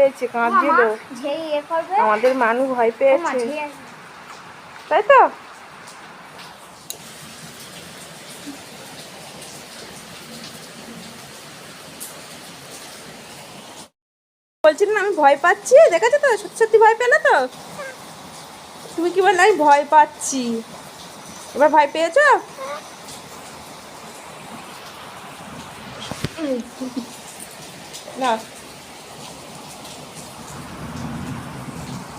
পেয়েছে, কাঁদছিল। আমাদের মানু ভয় পেয়েছে, তাই তো? বলছিল না আমি ভয় পাচ্ছি, দেখেছো তো? সত্যি সত্যি ভয় পেলে তো? তুমি কি বললে? আমি ভয় পাচ্ছি। এবার ভয় পেয়েছো? না,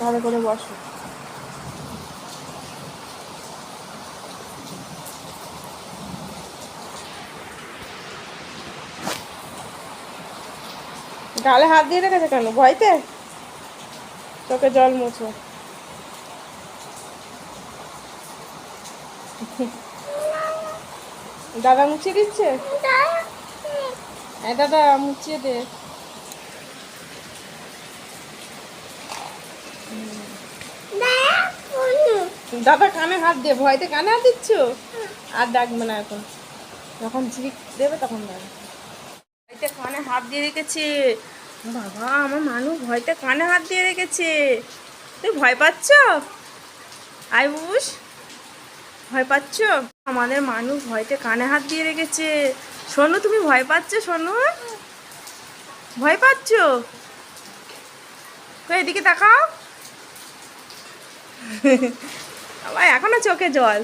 ভালো করে বসো। গালে হাত দিয়ে রেখেছে কেন? ভয়তে? চোখে জল মুছো। দাদা মুছিয়ে দিচ্ছে। দাদা মুছিয়ে দে। দাদা কানে হাত দে, ভয়তে কানে হাত দিচ্ছ? আর ডাকবে না এখন, যখন ঝিক দেবে তখন ডাকবে। ভয়তে কানে হাত দিয়ে রেখেছে। বাবা, আমার মানু ভয়তে কানে হাত দিয়ে রেখেছে। তুই ভয় পাচ্ছ? আয়ুষ, ভয় পাচ্ছ? আমাদের মানু ভয়তে কানে হাত দিয়ে রেখেছে। শোনো, তুমি ভয় পাচ্ছ? শোনো, ভয় পাচ্ছ? তো এদিকে তাকাও। আবার এখনো চোখে জল।